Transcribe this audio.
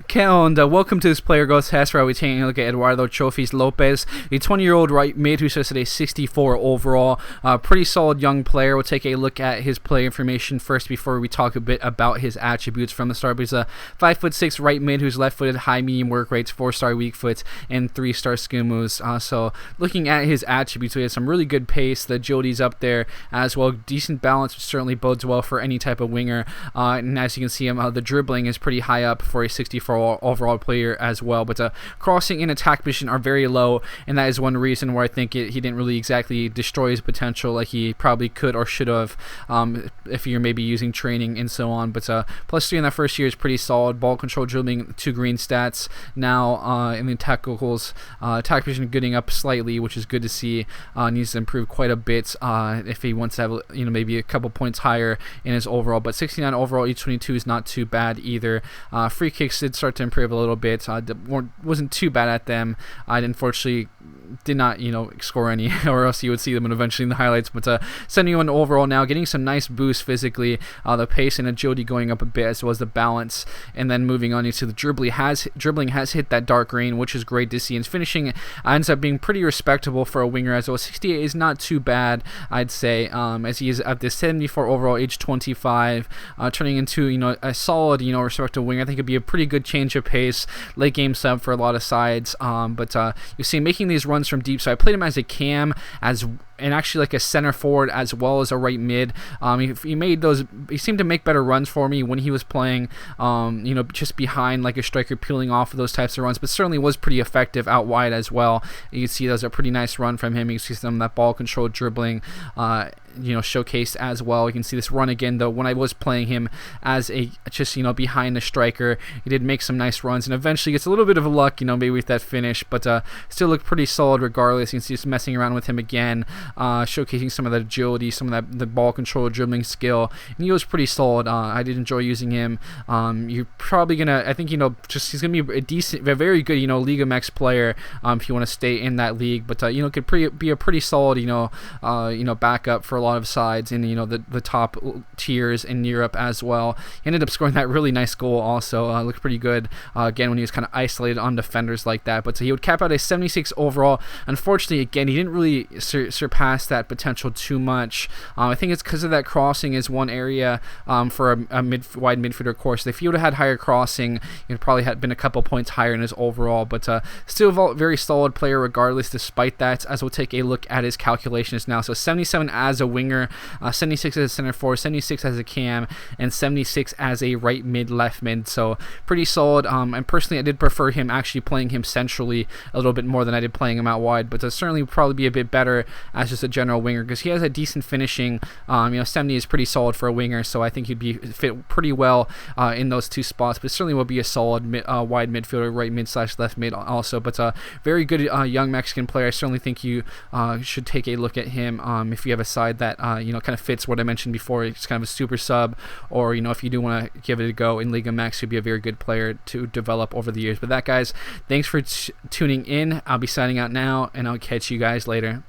Okay, and welcome to this player goes test where we're taking a look at Eduardo Chofis López, a 20-year-old right mid who sits at a 64 overall. Pretty solid young player. We'll take a look at his play information first before we talk a bit about his attributes from the start. But he's a 5'6" right mid who's left-footed, high medium work rates, 4-star weak foot, and 3-star skill moves. So looking at his attributes, we have some really good pace. The agility's up there as well. Decent balance, which certainly bodes well for any type of winger. And as you can see, the dribbling is pretty high up for a 64 overall player as well, but crossing and attack position are very low, and that is one reason where I think he didn't really exactly destroy his potential like he probably could or should have if you're maybe using training and so on. But +3 in that first year is pretty solid. Ball control, dribbling, 2 green stats. Now in the tackles, attack position getting up slightly, which is good to see. Needs to improve quite a bit if he wants to have maybe a couple points higher in his overall, but 69 overall, each 22 is not too bad either. Free kicks did start to improve a little bit. Wasn't too bad at them. I unfortunately did not score any, or else you would see them eventually in the highlights. But 71 overall now, getting some nice boost physically. The pace and agility going up a bit, as well as the balance. And then moving on into the dribbling has hit that dark green, which is great to see. And finishing ends up being pretty respectable for a winger as well. 68 is not too bad, I'd say, as he is at this 74 overall, age 25, turning into a solid respectable winger. I think it'd be a pretty good change of pace, late game sub for a lot of sides. But you see, making these runs from deep. So I played him as a cam, and actually like a center forward as well as a right mid. He seemed to make better runs for me when he was playing, just behind like a striker, peeling off of those types of runs, but certainly was pretty effective out wide as well. You can see there's a pretty nice run from him. You can see some of that ball control, dribbling, showcased as well. You can see this run again though when I was playing him as a behind the striker. He did make some nice runs and eventually gets a little bit of luck, maybe with that finish, but still looked pretty solid regardless. You can see just messing around with him again, showcasing some of that agility, some of the ball control, dribbling skill, and he was pretty solid. I did enjoy using him. You're probably gonna, I think, he's gonna be a very good, Liga MX player if you want to stay in that league. But could be a pretty solid, backup for a lot of sides in the top tiers in Europe as well. He ended up scoring that really nice goal also. Looked pretty good again when he was kind of isolated on defenders like that. But he would cap out a 76 overall. Unfortunately, again, he didn't really surpass that potential too much. I think it's because of that crossing is one area for a wide midfielder course. If he would have had higher crossing, he'd probably had been a couple points higher in his overall. But still a very solid player regardless, despite that, as we'll take a look at his calculations now. So 77 as a winger, 76 as a center forward, 76 as a cam, and 76 as a right mid, left mid. So pretty solid. And personally, I did prefer him actually playing him centrally a little bit more than I did playing him out wide. But certainly probably be a bit better as just a general winger because he has a decent finishing. 70 is pretty solid for a winger, so I think he'd fit pretty well in those two spots. But certainly will be a solid wide midfielder, right mid / left mid also. But very good young Mexican player. I certainly think you should take a look at him if you have a side that kind of fits what I mentioned before. It's kind of a super sub, or if you do want to give it a go in Liga MX, he'd be a very good player to develop over the years. But that, guys, thanks for tuning in. I'll be signing out now, and I'll catch you guys later.